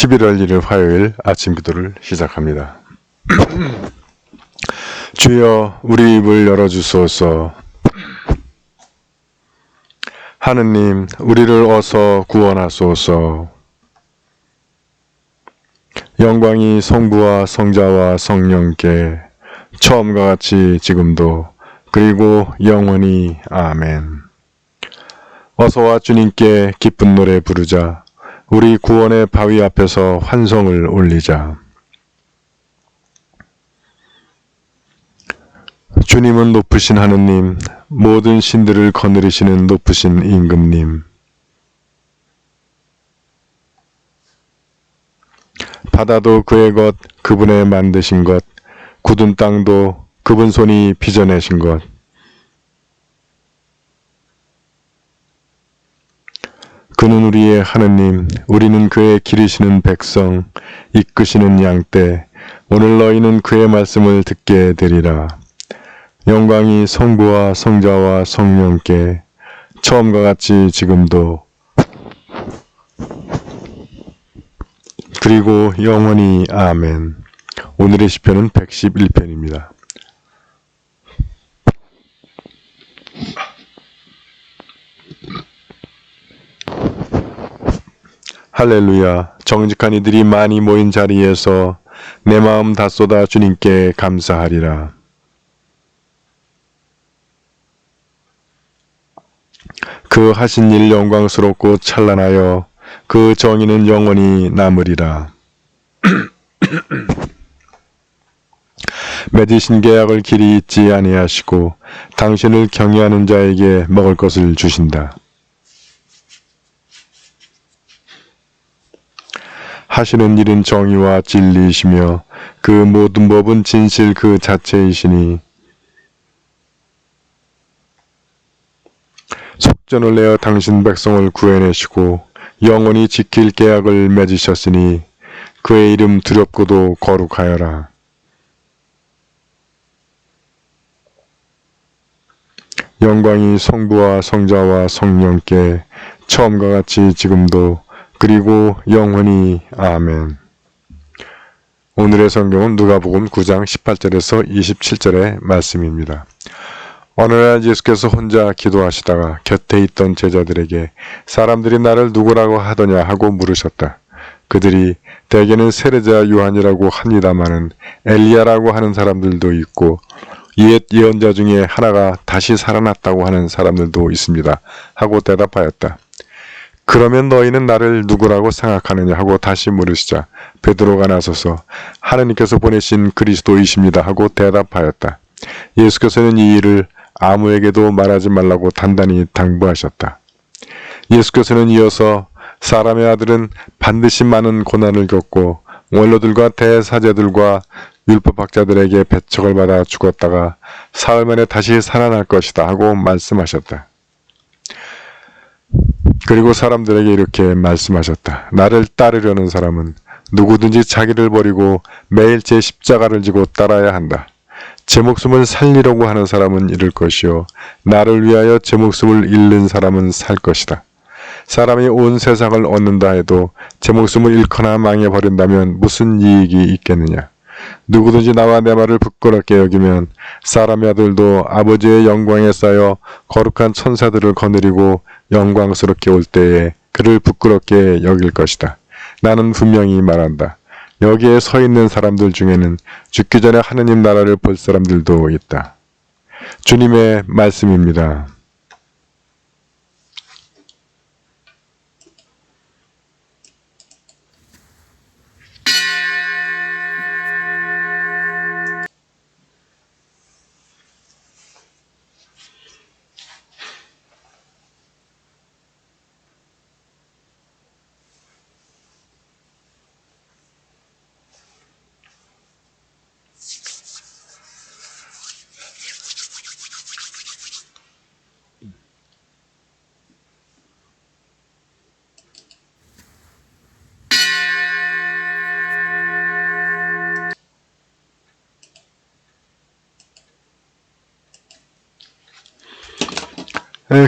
11월 1일 화요일 아침 기도를 시작합니다. 주여 우리 입을 열어주소서. 하느님 우리를 어서 구원하소서. 영광이 성부와 성자와 성령께 처음과 같이 지금도 그리고 영원히 아멘. 어서와 주님께 기쁜 노래 부르자. 우리 구원의 바위 앞에서 환성을 올리자. 주님은 높으신 하느님, 모든 신들을 거느리시는 높으신 임금님. 바다도 그의 것, 그분의 만드신 것, 굳은 땅도 그분 손이 빚어내신 것. 그는 우리의 하느님, 우리는 그의 기르시는 백성, 이끄시는 양떼. 오늘 너희는 그의 말씀을 듣게 되리라. 영광이 성부와 성자와 성령께 처음과 같이 지금도 그리고 영원히 아멘. 오늘의 시편은 111편입니다. 할렐루야. 정직한 이들이 많이 모인 자리에서 내 마음 다 쏟아 주님께 감사하리라. 그 하신 일 영광스럽고 찬란하여 그 정의는 영원히 남으리라. 맺으신 계약을 길이 잊지 아니하시고 당신을 경외하는 자에게 먹을 것을 주신다. 하시는 일은 정의와 진리이시며 그 모든 법은 진실 그 자체이시니 속전을 내어 당신 백성을 구해내시고 영원히 지킬 계약을 맺으셨으니 그의 이름 두렵고도 거룩하여라. 영광이 성부와 성자와 성령께 처음과 같이 지금도 그리고 영원히 아멘. 오늘의 성경은 누가복음 9장 18절에서 27절의 말씀입니다. 어느 날 예수께서 혼자 기도하시다가 곁에 있던 제자들에게 사람들이 나를 누구라고 하더냐 하고 물으셨다. 그들이 대개는 세례자 요한이라고 합니다마는 엘리야라고 하는 사람들도 있고 옛 예언자 중에 하나가 다시 살아났다고 하는 사람들도 있습니다. 하고 대답하였다. 그러면 너희는 나를 누구라고 생각하느냐 하고 다시 물으시자 베드로가 나서서 하느님께서 보내신 그리스도이십니다 하고 대답하였다. 예수께서는 이 일을 아무에게도 말하지 말라고 단단히 당부하셨다. 예수께서는 이어서 사람의 아들은 반드시 많은 고난을 겪고 원로들과 대사제들과 율법학자들에게 배척을 받아 죽었다가 사흘 만에 다시 살아날 것이다 하고 말씀하셨다. 그리고 사람들에게 이렇게 말씀하셨다. 나를 따르려는 사람은 누구든지 자기를 버리고 매일 제 십자가를 지고 따라야 한다. 제 목숨을 살리려고 하는 사람은 잃을 것이요 나를 위하여 제 목숨을 잃는 사람은 살 것이다. 사람이 온 세상을 얻는다 해도 제 목숨을 잃거나 망해버린다면 무슨 이익이 있겠느냐. 누구든지 나와 내 말을 부끄럽게 여기면 사람의 아들도 아버지의 영광에 쌓여 거룩한 천사들을 거느리고 영광스럽게 올 때에 그를 부끄럽게 여길 것이다. 나는 분명히 말한다. 여기에 서 있는 사람들 중에는 죽기 전에 하느님 나라를 볼 사람들도 있다. 주님의 말씀입니다.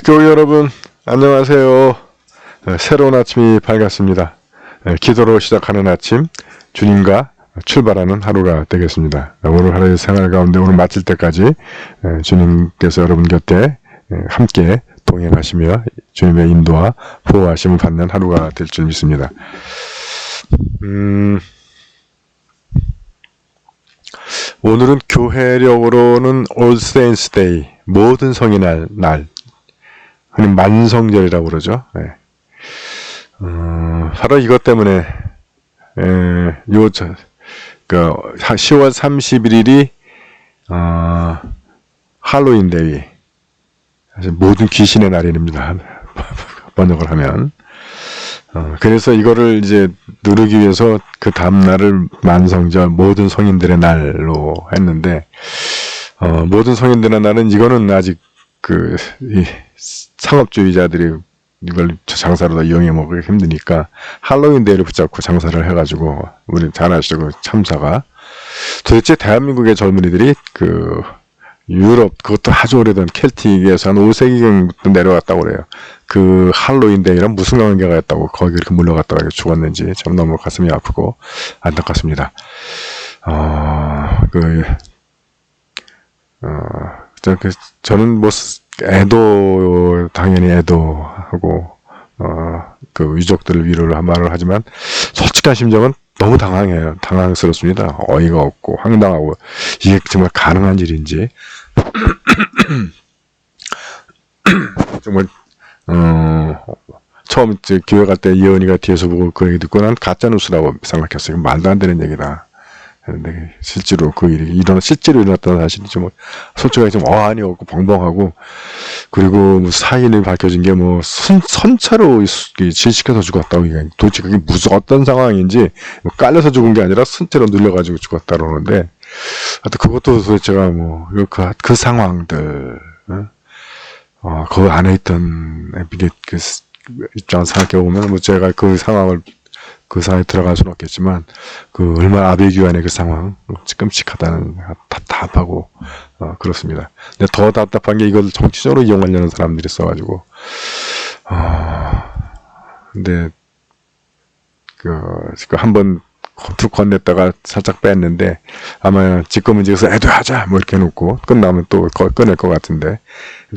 교회 여러분 안녕하세요. 새로운 아침이 밝았습니다. 기도로 시작하는 아침, 주님과 출발하는 하루가 되겠습니다. 오늘 하루의 생활 가운데 오늘 마칠 때까지 주님께서 여러분 곁에 함께 동행하시며 주님의 인도와 보호하심을 받는 하루가 될 줄 믿습니다. 오늘은 교회력으로는 All Saints Day, 모든 성인의 날, 흔히 만성절이라고 그러죠. 바로 이것 때문에 10월 31일이 할로윈 데이, 모든 귀신의 날입니다. 번역을 하면. 그래서 이거를 이제 누르기 위해서 그 다음날을 만성절, 모든 성인들의 날로 했는데, 모든 성인들의 날은 이거는 아직 이 상업주의자들이 이걸 장사로 다 이용해 먹기 힘드니까 할로윈 데이를 붙잡고 장사를 해가지고, 우리 잘 아시죠? 그 참사가. 도대체 대한민국의 젊은이들이 유럽, 그것도 아주 오래된 켈틱에서 한 5세기경부터 내려갔다고 그래요. 그 할로윈 데이랑 무슨 관계가 있다고 거기 이렇게 물러갔다가 죽었는지 참 너무 가슴이 아프고 안타깝습니다. 저는 뭐 당연히 애도하고 그 유족들을 위로를 한 말을 하지만 솔직한 심정은 너무 당황스럽습니다. 어이가 없고 황당하고 이게 정말 가능한 일인지 정말 처음 교회 갈 때 예언이가 뒤에서 보고 그 얘기 듣고 난 가짜 뉴스라고 생각했어요. 말도 안 되는 얘기다. 근데 실제로 그 일이 실제로 일어났다는 사실이 좀 솔직하게 좀 어안이 없고 벙벙하고, 그리고 뭐 사인이 밝혀진 게 뭐 선차로 질식해서 죽었다고. 도대체 그게 무슨 어떤 상황인지, 뭐 깔려서 죽은 게 아니라 선체로 눌려가지고 죽었다 그러는데, 하여튼 그것도 도대체가 뭐 그 상황들, 그 안에 있던 그 입장 생각해 보면 뭐 제가 그 상황에 들어갈 수는 없겠지만, 얼마나 아비규환의 그 상황, 끔찍하다는, 답답하고, 그렇습니다. 근데 더 답답한 게 이걸 정치적으로 이용하려는 사람들이 있어가지고, 근데, 한번 툭 건넸다가 살짝 뺐는데, 아마 뒷검은지에서 애도하자! 뭐 이렇게 해놓고, 끝나면 또 꺼낼 것 같은데,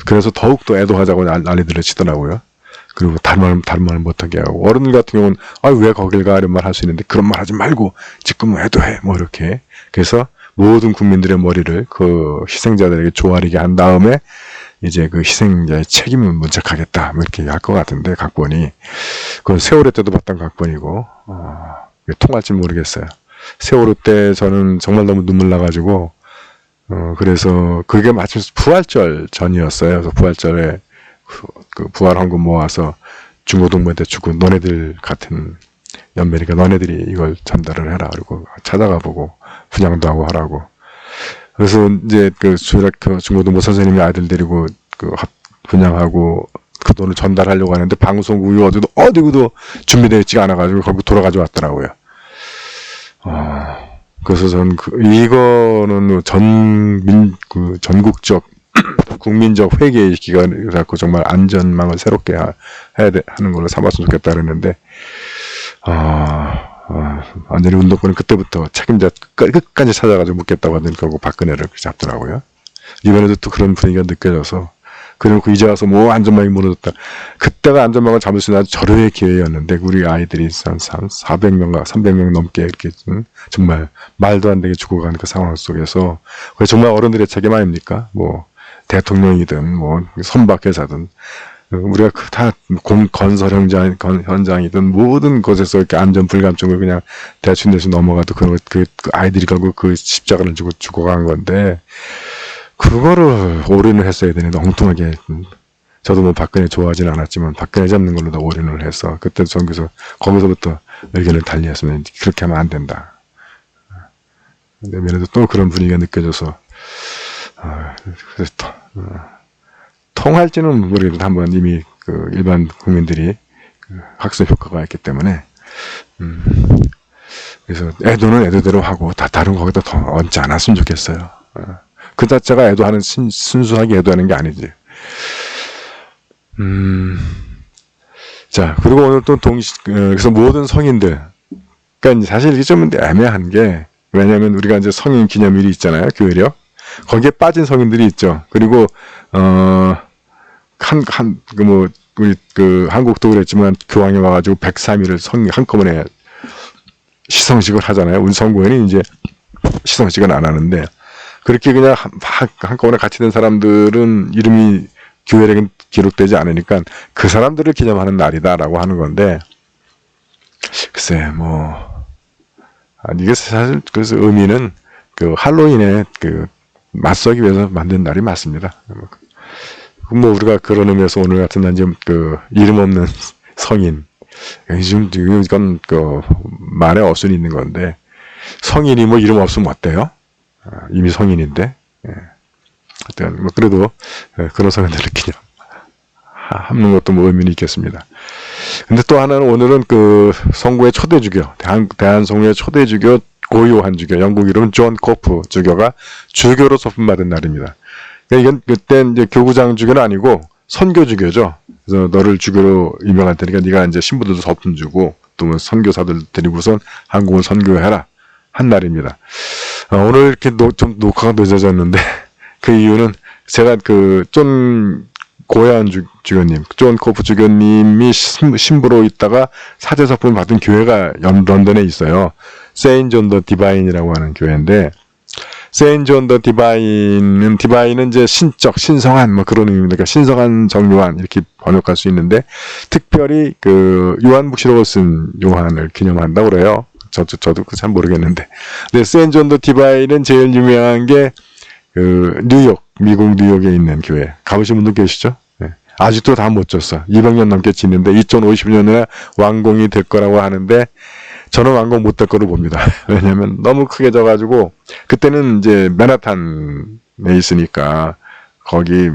그래서 더욱더 애도하자고 난리들을 치더라고요. 그리고 다른 말 못하게 하고, 어른들 같은 경우는 왜 거길 가 이런 말 할 수 있는데 그런 말 하지 말고 지금 애도해 뭐 이렇게. 그래서 모든 국민들의 머리를 그 희생자들에게 조아리게 한 다음에 이제 그 희생자의 책임을 문책하겠다 뭐 이렇게 할 것 같은데, 각본이 그건 세월호 때도 봤던 각본이고 통할지 모르겠어요. 세월호 때 저는 정말 너무 눈물 나가지고 그래서 그게 마침 부활절 전이었어요. 그래서 부활절에 그 부활 헌금 모아서 중고등부한테 주고, 너네들 같은 연매니까 너네들이 이걸 전달을 해라. 그리고 찾아가 보고 분양도 하고 하라고. 그래서 이제 그 중고등부 선생님이 아이들 데리고 분양하고 그 돈을 전달하려고 하는데 방송국이 어디도 준비되어 있지가 않아가지고 거기 돌아가져 왔더라고요. 그래서 전 이거는 전국적 국민적 회개의 기간을 갖고 정말 안전망을 새롭게 하는 걸로 삼았으면 좋겠다 그랬는데, 완전히 운동권은 그때부터 책임자 끝까지 찾아가지고 묻겠다고 하더니 결국 박근혜를 잡더라고요. 이번에도 또 그런 분위기가 느껴져서, 그리고 이제 와서 뭐 안전망이 무너졌다. 그때가 안전망을 잡을 수 있는 아주 절호의 기회였는데, 우리 아이들이 한 400명과 300명 넘게 이렇게 정말 말도 안 되게 죽어가는 그 상황 속에서, 그게 정말 어른들의 책임 아닙니까? 뭐 대통령이든 뭐 선박회사든 우리가 다 건설 현장이든 모든 곳에서 이렇게 안전 불감증을 그냥 대충 넘어가도 그 아이들이 결국 그 십자가를 지고 죽어간 건데, 그거를 올인을 했어야 되는데 엉뚱하게. 저도 뭐 박근혜 좋아하진 않았지만 박근혜 잡는 걸로 다 올인을 해서, 그때 거기서부터 의견을 달리했으면 그렇게 하면 안 된다. 내면에도 또 그런 분위기가 느껴져서, 그래서 통할지는 모르겠는데 한번 이미 일반 국민들이 학습 효과가 있기 때문에, 그래서 애도는 애도대로 하고 다른 거기다 더 얹지 않았으면 좋겠어요. 그 자체가 애도하는, 순수하게 애도하는 게 아니지. 자, 그리고 오늘 또 그래서 모든 성인들, 그러니까 사실 이게 좀 애매한 게, 왜냐면 우리가 이제 성인 기념일이 있잖아요, 교회력. 거기에 빠진 성인들이 있죠. 그리고, 우리 한국도 그랬지만, 교황이 와가지고 103일을 한꺼번에 시성식을 하잖아요. 우리 성교회는 이제 시성식은 안 하는데, 그렇게 그냥 한꺼번에 같이 된 사람들은 이름이 교회력은 기록되지 않으니까 그 사람들을 기념하는 날이다라고 하는 건데, 글쎄, 이게 사실 그래서 의미는 할로윈에 맞서기 위해서 만든 날이 맞습니다. 우리가 그런 의미에서 오늘 같은 날 좀 이름 없는 성인, 지금 이건 말에 어순이 있는 건데, 성인이 이름 없으면 어때요? 이미 성인인데, 하여튼 그래도 그런 성인들을 기념하는 것도 의미는 있겠습니다. 근데 또 하나는 오늘은 성구의 초대주교, 대한성구의 초대주교 고요한 주교, 영국 이름 존 코프 주교가 주교로 소품받은 날입니다. 그러니까 이건 그때 이제 교구장 주교는 아니고 선교 주교죠. 그래서 너를 주교로 임명할 테니까 네가 이제 신부들도 소품 주고 또 선교사들 데리고선 한국을 선교해라 한 날입니다. 오늘 이렇게 좀 녹화가 늦어졌는데 그 이유는 제가 존 고요한 주교님, 존 코프 주교님이 신부로 있다가 사제서품을 받은 교회가 런던에 있어요. 세인 존 더 디바인이라고 하는 교회인데, 세인 존 더 디바인은 이제 신적, 신성한 그런 의미입니다. 그러니까 신성한 정요한 이렇게 번역할 수 있는데, 특별히 요한복시록을 쓴 요한을 기념한다고 그래요. 저도 잘 모르겠는데. 근데 세인 존 더 디바인은 제일 유명한 게 뉴욕, 미국 뉴욕에 있는 교회. 가보신 분들 계시죠? 네. 아직도 다 못 졌어. 200년 넘게 짓는데 2050년에 완공이 될 거라고 하는데 저는 완공 못 될 거로 봅니다. 왜냐면 너무 크게 져가지고 그때는 이제 맨하탄에 있으니까 거기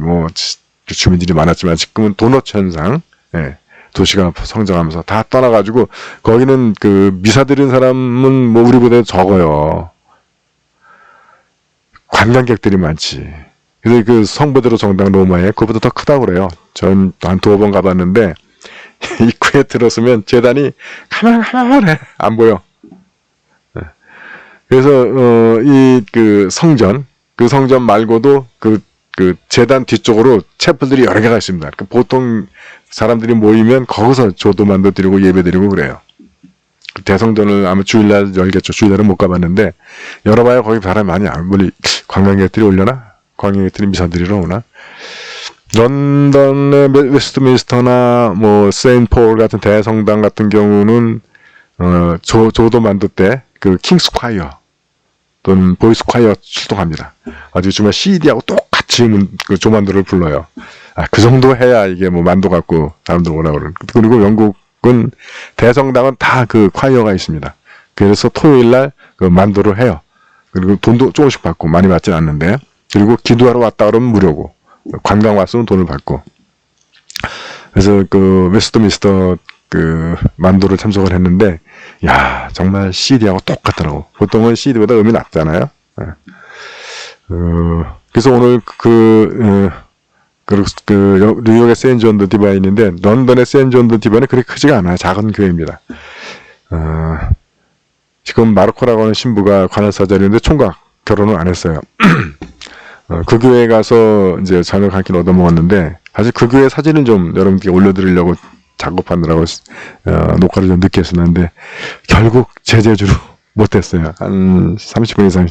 주민들이 많았지만 지금은 도너츠 현상, 네. 도시가 성장하면서 다 떠나가지고 거기는 미사 드린 사람은 우리보다 적어요. 관광객들이 많지. 그래서 성베드로 정당 로마에 그것보다 더 크다고 그래요. 전 한 2번 가봤는데 입구에 들어서면 재단이 카메라해 안 보여. 그래서 성전 성전 말고도 재단 뒤쪽으로 채플들이 여러 개가 있습니다. 보통 사람들이 모이면 거기서 조도만도 드리고 예배 드리고 그래요. 대성전을 아마 주일날 열겠죠. 주일날은 못 가봤는데 열어봐야 거기 사람이 많이 안 몰리. 관광객들이 오려나? 관광객들이 미사드리러 오나? 런던의 웨스트민스터나 세인트 폴 같은 대성당 같은 경우는 조도만도 때 킹스 콰이어 또는 보이스 콰이어 출동합니다. 아주 정말 CD하고 똑같이 조만도를 불러요. 그 정도 해야 이게 만도 갖고 사람들 오라고 그러는. 그리고 영국은 대성당은 다 콰이어가 있습니다. 그래서 토요일날 만도를 해요. 그리고 돈도 조금씩 받고 많이 받진 않는데, 그리고 기도하러 왔다 그러면 무료고 관광 왔으면 돈을 받고. 그래서 웨스트민스터 만도를 참석을 했는데, 야 정말 CD하고 똑같더라고. 보통은 CD보다 음이 낮잖아요. 그래서 오늘 뉴욕의 세인 존 더 디바인인데 런던의 세인 존 더 디바인은 그렇게 크지가 않아요. 작은 교회입니다. 지금 마르코라고 하는 신부가 관할사자리인데 총각 결혼을 안 했어요. 그 교회에 가서 이제 저녁 한 끼 얻어먹었는데, 사실 그 교회 사진을 좀 여러분께 올려드리려고 작업하느라고 녹화를 좀 늦게 했었는데 결국 제재주로 못했어요. 한 30분 이상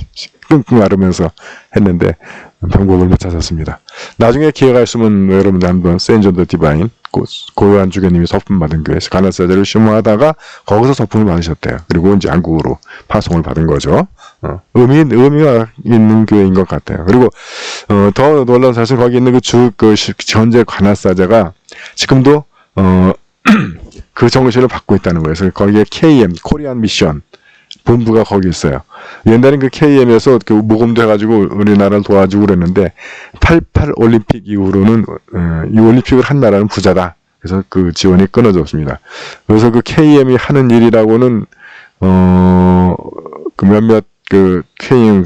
끙끙 앓으면서 했는데 방법을 못 찾았습니다. 나중에 기회가 있으면 여러분들 한번 세인 존 더 디바인 고요한 주교님이 서품 받은 교회에서 가나사자를 심호하다가 거기서 서품을 받으셨대요. 그리고 이제 한국으로 파송을 받은 거죠. 의미가 있는 교회인 것 같아요. 그리고 더 놀라운 사실 거기 있는 현재 관할사자가 지금도 그 정신을 받고 있다는 거예요. 그래서 거기에 KM 코리안 미션 본부가 거기 있어요. 옛날엔 KM에서 모금도 해가지고 우리나라를 도와주고 그랬는데 88 올림픽 이후로는 이 올림픽을 한 나라는 부자다. 그래서 그 지원이 끊어졌습니다. 그래서 KM이 하는 일이라고는 몇몇 KM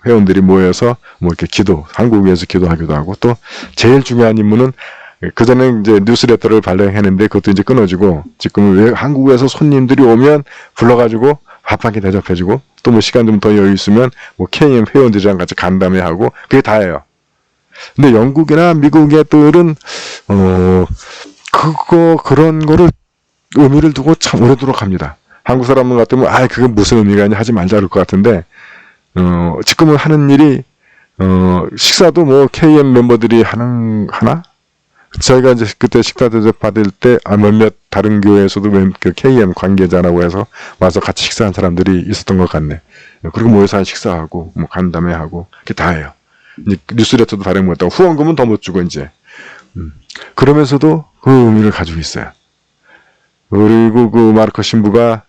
회원들이 모여서 이렇게 한국 위해서 기도하기도 하고, 또 제일 중요한 임무는 그전에 이제 뉴스레터를 발행했는데 그것도 이제 끊어지고, 지금은 왜 한국에서 손님들이 오면 불러가지고 밥 한 끼 대접해주고, 또 뭐 시간 좀 더 여유 있으면 뭐 KM 회원들이랑 같이 간담회 하고, 그게 다예요. 근데 영국이나 미국 애들은 그런 거를 의미를 두고 참 오래도록 합니다. 한국 사람들 같으면 그게 무슨 의미가 있냐 하지 말자 그럴 것 같은데, 지금은 하는 일이 식사도 뭐 KM 멤버들이 하나? 저희가 이제 그때 식사 대접 받을 때 몇몇 다른 교회에서도 그 KM 관계자라고 해서 와서 같이 식사한 사람들이 있었던 것 같네. 그리고 모여서 식사하고 뭐 간담회하고 그게 다예요. 이제 뉴스레터도 발행 못하고 후원금은 더 못 주고 이제 그러면서도 그 의미를 가지고 있어요. 그리고 그 마르코 신부가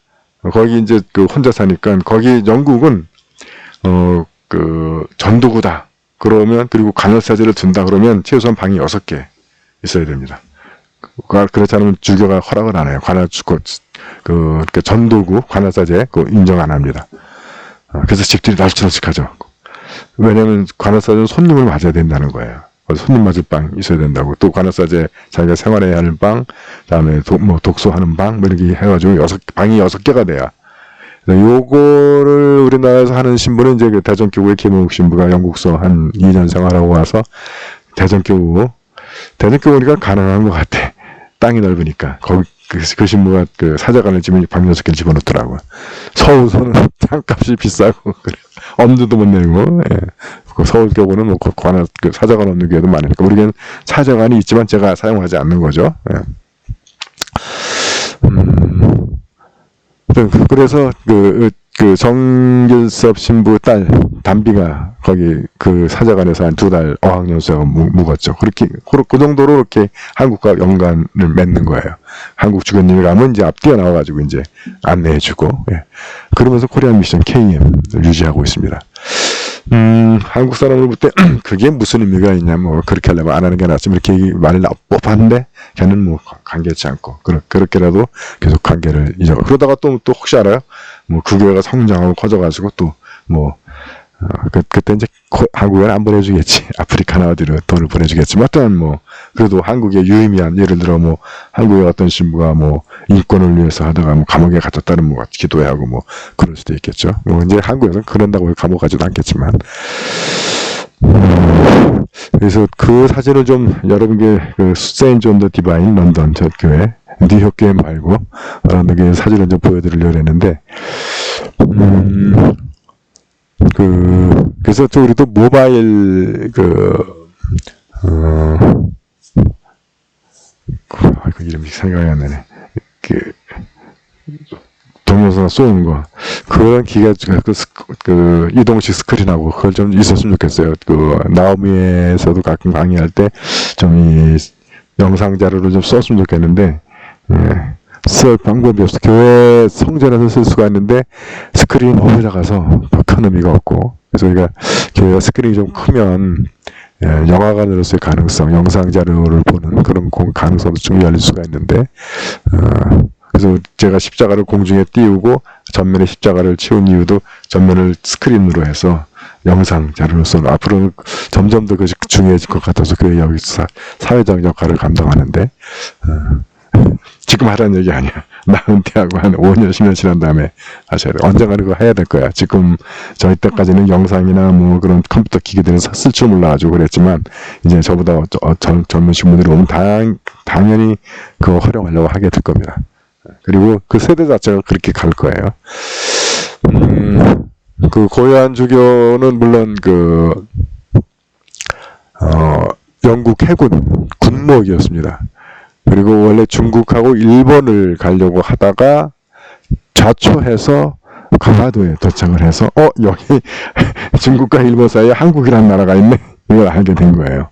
거기 이제 그 혼자 사니까, 거기 영국은 그 전도구다 그러면, 그리고 간헐사제를 둔다 그러면 최소한 방이 6개 있어야 됩니다. 그렇지 않으면 주교가 허락을 안 해요. 그 전도구 관할사제 인정 안 합니다. 그래서 집들이 날치날치하죠. 왜냐하면 관할사제는 손님을 맞아야 된다는 거예요. 손님 맞을 방 있어야 된다고. 또 관할사제 자기가 생활해야 하는 방, 그다음에 독서하는 방, 뭐 이렇게 해가지고 방이 6개가 돼야. 요거를 우리나라에서 하는 신부는 이제 그 대전교구의 김홍욱 신부가 영국서 한 2년 생활하고 와서 대전교구니까 가능한 것 같아. 땅이 넓으니까. 거기 그 신부가 그 사자관을 지면 방 6개를 집어넣더라고요. 서울서는 땅값이 비싸고 그래. 엄두도 못 내고. 예. 서울 교구는 뭐 그 사자관 없는 교회도 많으니까 우리는 사자관이 있지만 제가 사용하지 않는 거죠. 예. 그래서 그 정길섭 신부 딸 담비가 거기 그 사자관에서 한 2달 어학연수하고 묵었죠. 그렇게 그 정도로 이렇게 한국과 연관을 맺는 거예요. 한국 주교님이 가면 이제 앞 뛰어나와가지고 이제 안내해주고, 예. 그러면서 코리안 미션 KM 유지하고 있습니다. 한국 사람을 볼 때 그게 무슨 의미가 있냐, 뭐 그렇게 하려면 안 하는 게 낫지, 이렇게 말을 뽑았는데 걔는 뭐 관계치 않고 그렇게라도 계속 관계를 잊어. 그러다가 또 혹시 알아요? 뭐 그 교회가 성장하고 커져가지고 또 뭐 그때 이제 한국에는 안 보내주겠지. 아프리카나 어디로 돈을 보내주겠지만, 어떤 뭐 그래도 한국에 유의미한, 예를 들어 뭐 한국의 어떤 신부가 뭐 인권을 위해서 하다가 뭐 감옥에 갇혔다는 뭐 기도회 하고 뭐 그럴 수도 있겠죠. 뭐 이제 한국에서는 그런다고 감옥 가지도 않겠지만. 그래서 그 사진을 좀 여러분께 그 세인트 존 더 디바인 런던 저 교회, 뉴욕 교회 말고 런던 사진을 좀 보여드리려고 했는데, 그래서 또 우리도 모바일 이름이 생각이 안 나네. 동영상 쏘는 거, 그런 기가 그 이동식 스크린하고 그걸 좀 있었으면 좋겠어요. 그 나오미에서도 가끔 강의할 때 좀 이 영상 자료를 좀 썼으면 좋겠는데, 예. 쓸 방법이 없어. 교회 성전에서 쓸 수가 있는데 스크린이 너무 작아서 큰 의미가 없고, 그래서 우리가 교회가 스크린이 좀 크면 영화관으로서의 가능성, 영상 자료를 보는 그런 가능성도 좀 열릴 수가 있는데, 그래서 제가 십자가를 공중에 띄우고 전면에 십자가를 치운 이유도 전면을 스크린으로 해서 영상 자료로서 앞으로는 점점 더 그것이 중요해질 것 같아서 교회 여기서 사회적 역할을 감당하는데, 지금 하라는 얘기 아니야. 나 은퇴하고 한 5년, 10년 지난 다음에 하셔야 돼. 언젠가는 그거 해야 될 거야. 지금 저희 때까지는 영상이나 뭐 그런 컴퓨터 기기들을 쓸 줄 몰라가지고 그랬지만, 이제 저보다 젊으신 분들이 오면 당연히 그거 활용하려고 하게 될 겁니다. 그리고 그 세대 자체가 그렇게 갈 거예요. 그 고요한 주교는 물론 영국 해군 군목이었습니다. 그리고 원래 중국하고 일본을 가려고 하다가 좌초해서 강화도에 도착을 해서 여기 중국과 일본 사이에 한국이라는 나라가 있네, 이걸 알게 된 거예요.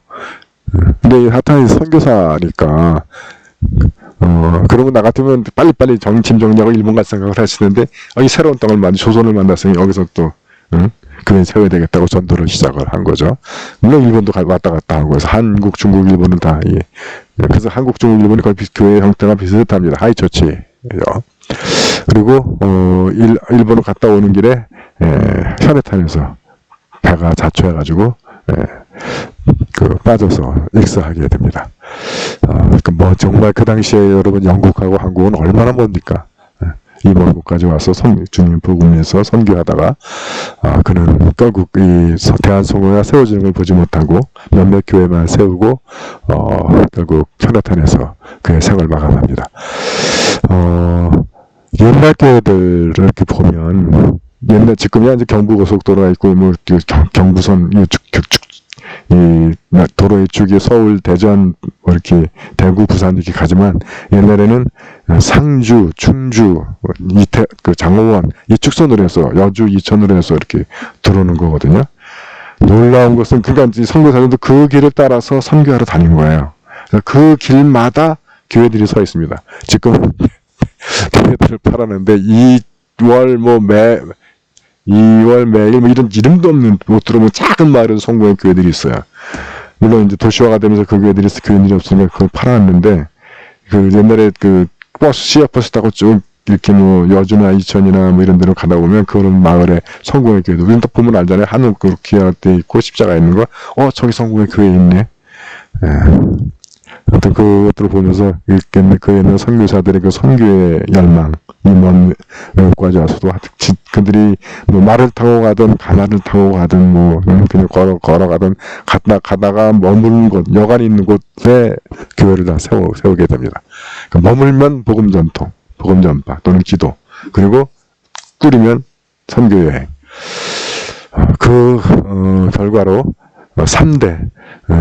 근데 하여튼 선교사니까 그러고 나 같으면 빨리빨리 짐 정리하고 일본 갈 생각을 하시는데, 이 새로운 땅을 조선을 만났으니 여기서 또 그래 세워야 되겠다고 전도를 시작을 한 거죠. 물론 일본도 왔다 갔다 하고 해서 한국, 중국, 일본은 다, 예. 그래서 한국, 중국, 일본이 거의 교회 형태가 비슷합니다. 하이처치예요. 그리고 일본을 갔다 오는 길에 현해탄에서 배가 자초해가지고 빠져서 익사하게 됩니다. 정말 그 당시에 여러분 영국하고 한국은 얼마나 멉니까? 이 먼 곳까지 와서 주님 복음에서 선교하다가 그는 결국 이 대한성교회가 세워지는 걸 보지 못하고 몇몇 교회만 세우고 결국 캐나탄에서 그의 생을 마감합니다. 옛날 교회들을 이렇게 보면 지금이야 이제 경부고속도로가 있고 경부선 이 도로의 축이 서울, 대전, 이렇게 대구, 부산 이렇게 가지만 옛날에는 상주, 충주, 장호원 이 축선으로 해서 여주, 이천으로 해서 이렇게 들어오는 거거든요. 놀라운 것은 그러니까 선교사들도 그 길을 따라서 선교하러 다닌 거예요. 그 길마다 교회들이 서 있습니다. 지금 교회들을 팔았는데 2월 매일 이런 이름도 없는 못 들어보면 작은 마을에서 성공한 교회들이 있어요. 물론 이제 도시화가 되면서 그 교회들이 없으니까 그걸 팔았는데 옛날에 시외버스 타고 쭉 이렇게 여주나 이천이나 이런 데로 가다 보면 그런 마을에 성공의 교회도 우리는 딱 보면 알잖아요. 한옥 기와때 있고 십자가 있는 거. 저기 성공의 교회 있네. 아무튼 그것들을 보면서 있겠네. 그 옛날 선교사들의 그 선교의 열망, 이 먼 외국까지 와서도 그들이 말을 타고 가든 가마를 타고 가든 그냥 걸어가든 가다가 머무는 곳, 여관이 있는 곳에 교회를 다 세우게 됩니다. 머물면 복음 전통, 복음 전파 또는 기도, 그리고 꾸리면 선교 여행. 결과로 3대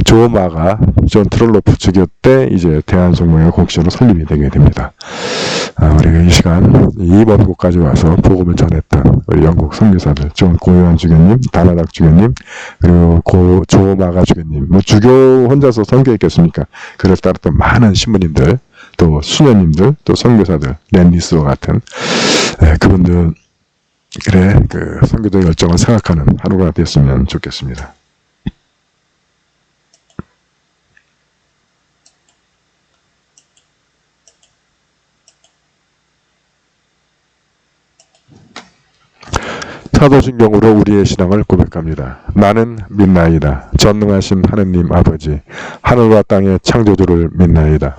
조마가 존 트롤로프 주교 때 이제 대한성공회가 공식적으로 설립이 되게 됩니다. 우리가 이 시간 이 먼 곳까지 와서 복음을 전했던 우리 영국 선교사들 존 고요한 주교님, 다나닥 주교님, 그리고 조마가 주교님, 주교 혼자서 선교했겠습니까? 그를 따랐던 많은 신부님들, 또 수녀님들, 또 선교사들, 랜디스와 같은 그분들 그 선교도의 열정을 생각하는 하루가 됐으면 좋겠습니다. 사도신경으로 우리의 신앙을 고백합니다. 나는 믿나이다. 전능하신 하느님 아버지, 하늘과 땅의 창조주를 믿나이다.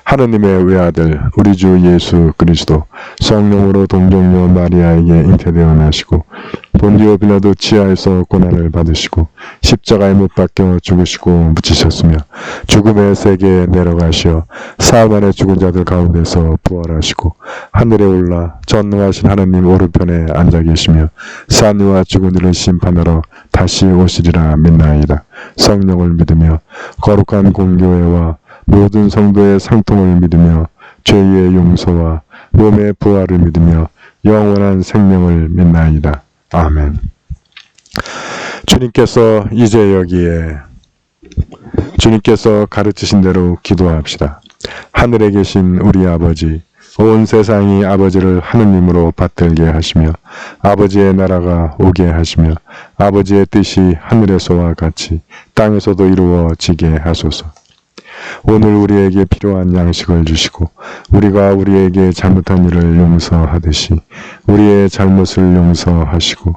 하느님의 외아들 우리 주 예수 그리스도 성령으로 동정녀 마리아에게 잉태되어 나시고 본디오 빌라도 치하에서 고난을 받으시고 십자가에 못 박혀 죽으시고 묻히셨으며 죽음의 세계에 내려가시어 사흘 만에 죽은 자들 가운데서 부활하시고 하늘에 올라 전능하신 하느님 오른편에 앉아 계시며 산이와 죽은 이를 심판하러 다시 오시리라 믿나이다. 성령을 믿으며 거룩한 공교회와 모든 성도의 상통을 믿으며 죄의 용서와 몸의 부활을 믿으며 영원한 생명을 믿나이다. 아멘. 주님께서 이제 여기에 주님께서 가르치신 대로 기도합시다. 하늘에 계신 우리 아버지, 온 세상이 아버지를 하느님으로 받들게 하시며 아버지의 나라가 오게 하시며 아버지의 뜻이 하늘에서와 같이 땅에서도 이루어지게 하소서. 오늘 우리에게 필요한 양식을 주시고 우리가 우리에게 잘못한 일을 용서하듯이 우리의 잘못을 용서하시고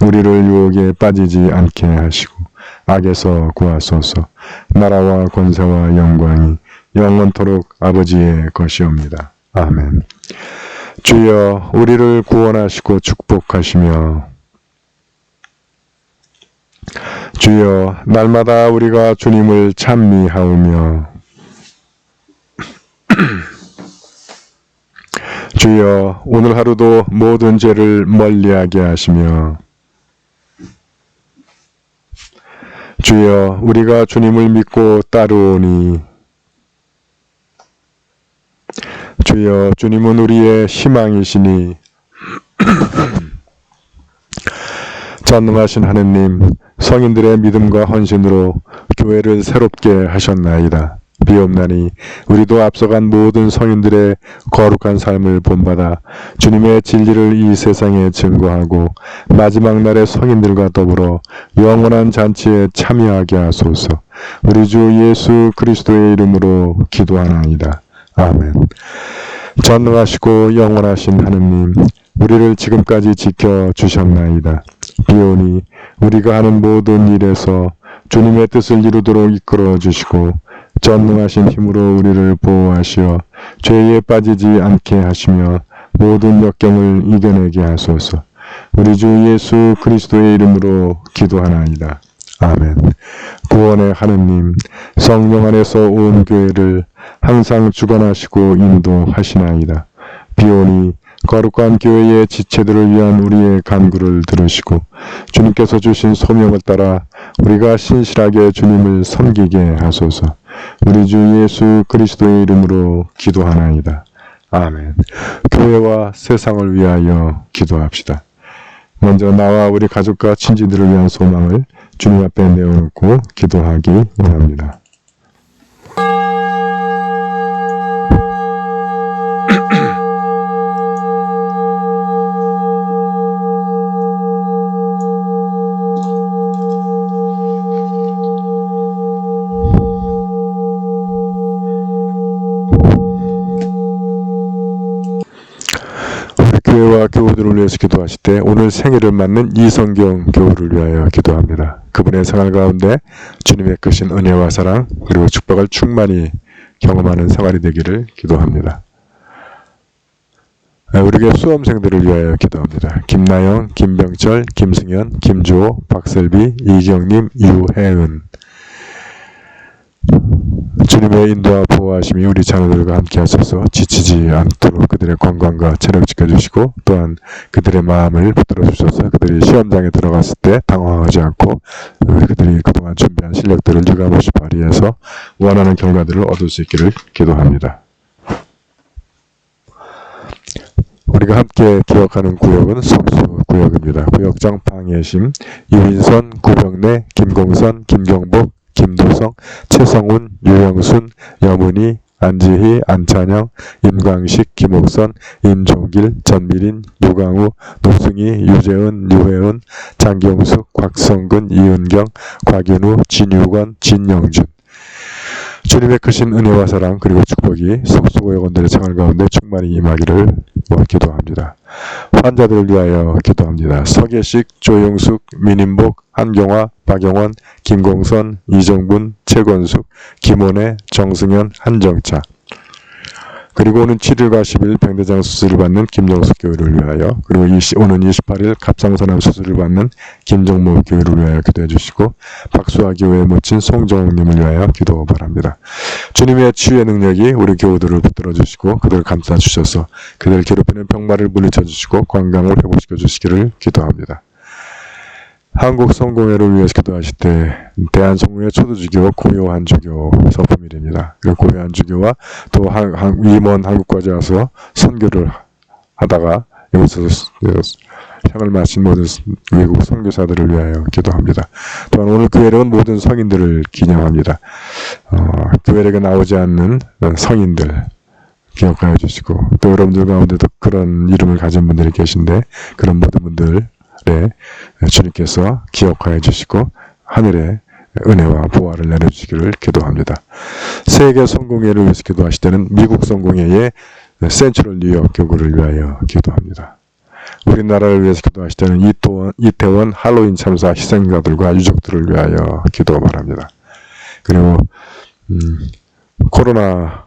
우리를 유혹에 빠지지 않게 하시고 악에서 구하소서. 나라와 권세와 영광이 영원토록 아버지의 것이옵니다. 아멘. 주여 우리를 구원하시고 축복하시며 주여 날마다 우리가 주님을 찬미하오며 주여 오늘 하루도 모든 죄를 멀리하게 하시며 주여 우리가 주님을 믿고 따르오니 주여 주님은 우리의 희망이시니 전능하신 하느님 성인들의 믿음과 헌신으로 교회를 새롭게 하셨나이다. 비옵나니 우리도 앞서간 모든 성인들의 거룩한 삶을 본받아 주님의 진리를 이 세상에 증거하고 마지막 날의 성인들과 더불어 영원한 잔치에 참여하게 하소서. 우리 주 예수 그리스도의 이름으로 기도하나이다. 아멘. 전능하시고 영원하신 하느님, 우리를 지금까지 지켜주셨나이다. 비오니 우리가 하는 모든 일에서 주님의 뜻을 이루도록 이끌어 주시고 전능하신 힘으로 우리를 보호하시어 죄에 빠지지 않게 하시며 모든 역경을 이겨내게 하소서. 우리 주 예수 그리스도의 이름으로 기도하나이다. 아멘. 구원의 하느님, 성령 안에서 온 교회를 항상 주관하시고 인도하시나이다. 비오니 거룩한 교회의 지체들을 위한 우리의 간구를 들으시고 주님께서 주신 소명을 따라 우리가 신실하게 주님을 섬기게 하소서. 우리 주 예수 그리스도의 이름으로 기도하나이다. 아멘. 교회와 세상을 위하여 기도합시다. 먼저 나와 우리 가족과 친지들을 위한 소망을 주님 앞에 내어놓고 기도하기 원합니다. 교회와 교우들을 위해서 기도하실 때 오늘 생일을 맞는 이성경 교우를 위하여 기도합니다. 그분의 생활 가운데 주님의 크신 은혜와 사랑 그리고 축복을 충만히 경험하는 생활이 되기를 기도합니다. 우리 교회 수험생들을 위하여 기도합니다. 김나영, 김병철, 김승현, 김주호, 박슬비, 이경림, 유혜은. 주님의 인도와 보호하심이 우리 자녀들과 함께 하셔서 지치지 않도록 그들의 건강과 체력 지켜주시고 또한 그들의 마음을 붙들어 주셔서 그들이 시험장에 들어갔을 때 당황하지 않고 그들이 그동안 준비한 실력들을 유감없이 발휘해서 원하는 결과들을 얻을 수 있기를 기도합니다. 우리가 함께 기억하는 구역은 성수구역입니다. 구역장 방예심, 유인선, 구병래, 김공선, 김경복, 김도성, 최성훈, 유영순, 여문희, 안지희, 안찬영, 임광식, 김옥선, 임종길, 전미린, 유강우, 노승희, 유재은, 유혜은, 장경숙, 곽성근, 이은경, 곽윤우, 진유건, 진영준. 주님의 크신 은혜와 사랑 그리고 축복이 성수구역원들의 생활 가운데 충만히 임하기를 기도합니다. 환자들을 위하여 기도합니다. 서계식, 조용숙, 민인복, 한경화, 박영원, 김공선, 이정분, 최건숙, 김원혜, 정승현, 한정차. 그리고 오는 7일과 10일 백내장 수술을 받는 김정숙 교회를 위하여 그리고 오는 28일 갑상선암 수술을 받는 김정모 교회를 위하여 기도해 주시고 박수아 교회의 모친 송정욱님을 위하여 기도 바랍니다. 주님의 치유의 능력이 우리 교우들을 붙들어 주시고 그들을 감싸 주셔서 그들을 괴롭히는 병마를 물리쳐 주시고 건강을 회복시켜 주시기를 기도합니다. 한국 성공회를 위해서 기도하실 때 대한성공회 초두주교 고요한주교 서품일입니다. 그리고 고요한주교와 또 임원 한국까지 와서 선교를 하다가 여기서 향을 마신 모든 외국 선교사들을 위하여 기도합니다. 또한 오늘 교회력은 모든 성인들을 기념합니다. 교회력에 나오지 않는 성인들 기억하여 주시고 또 여러분들 가운데도 그런 이름을 가진 분들이 계신데 그런 모든 분들 주님께서 기억하여 주시고 하늘의 은혜와 보화를 내려주시기를 기도합니다. 세계 성공회를 위해서 기도하실 때는 미국 성공회의 센트럴 뉴욕 교구를 위하여 기도합니다. 우리나라를 위해서 기도하실 때는 이태원 할로윈 참사 희생자들과 유족들을 위하여 기도 바랍니다. 그리고 코로나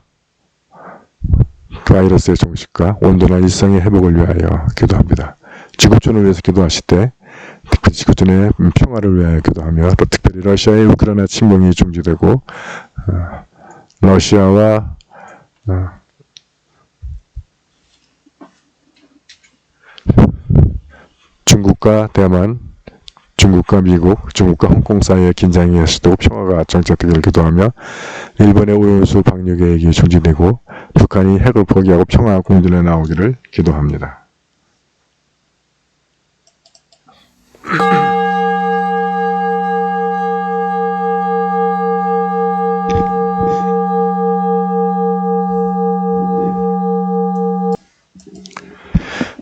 바이러스의 종식과 온전한 일상의 회복을 위하여 기도합니다. 지구촌을 위해서 기도하실 때 특히 지구촌의 평화를 위하여 기도하며 또 특별히 러시아의 우크라이나 침공이 중지되고 러시아와 중국과 대만, 중국과 미국, 중국과 홍콩 사이의 긴장이 해소되고 평화가 정착되기를 기도하며 일본의 오염수 방류 계획이 중지되고 북한이 핵을 포기하고 평화 공존에 나오기를 기도합니다.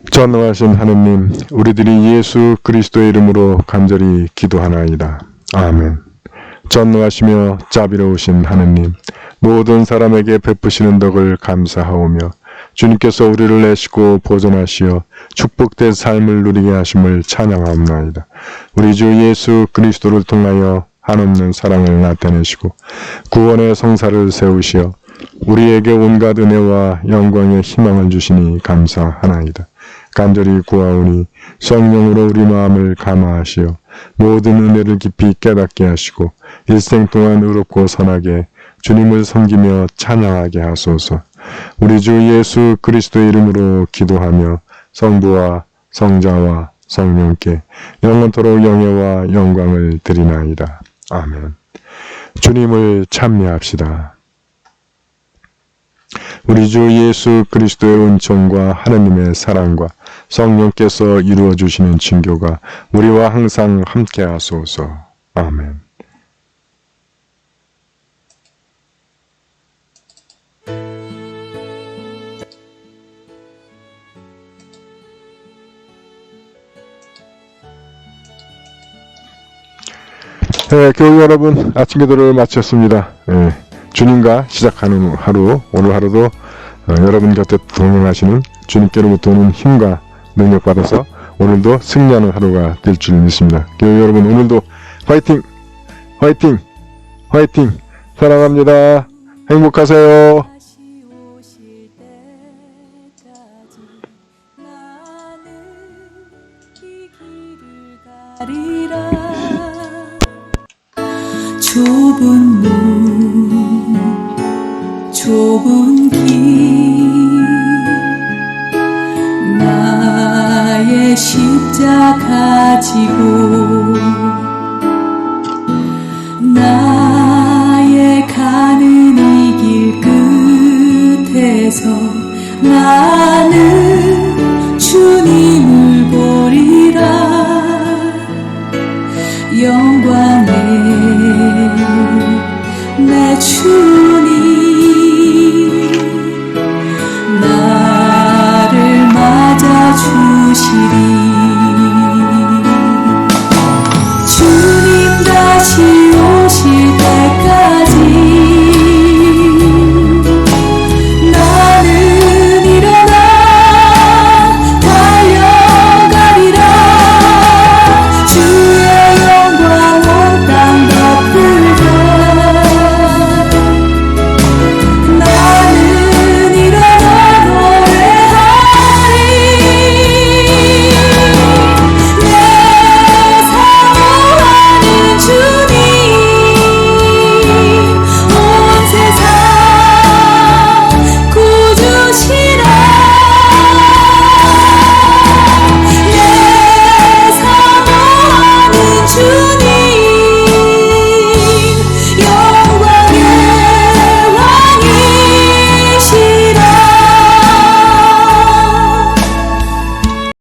전능하신 하느님, 우리들이 예수 그리스도의 이름으로 간절히 기도하나이다. 아멘. 전능하시며 자비로우신 하느님, 모든 사람에게 베푸시는 덕을 감사하오며 주님께서 우리를 내시고 보존하시어 축복된 삶을 누리게 하심을 찬양하옵나이다. 우리 주 예수 그리스도를 통하여 한없는 사랑을 나타내시고 구원의 성사를 세우시어 우리에게 온갖 은혜와 영광의 희망을 주시니 감사하나이다. 간절히 구하오니 성령으로 우리 마음을 감화하시어 모든 은혜를 깊이 깨닫게 하시고 일생 동안 의롭고 선하게 주님을 섬기며 찬양하게 하소서. 우리 주 예수 그리스도의 이름으로 기도하며 성부와 성자와 성령께 영원토록 영예와 영광을 드리나이다. 아멘. 주님을 찬미합시다. 우리 주 예수 그리스도의 은총과 하느님의 사랑과 성령께서 이루어 주시는 친교가 우리와 항상 함께 하소서. 아멘. 교우 여러분, 아침 기도를 마쳤습니다. 주님과 시작하는 하루, 오늘 하루도 여러분 곁에 동행하시는 주님께로부터 오는 힘과 능력 받아서 오늘도 승리하는 하루가 될 줄 믿습니다. 교우 여러분, 오늘도 화이팅! 화이팅! 화이팅! 사랑합니다. 행복하세요. 좁은 문, 좁은 길, 나의 십자가 지고 나의 가는 이 길 끝에서 나는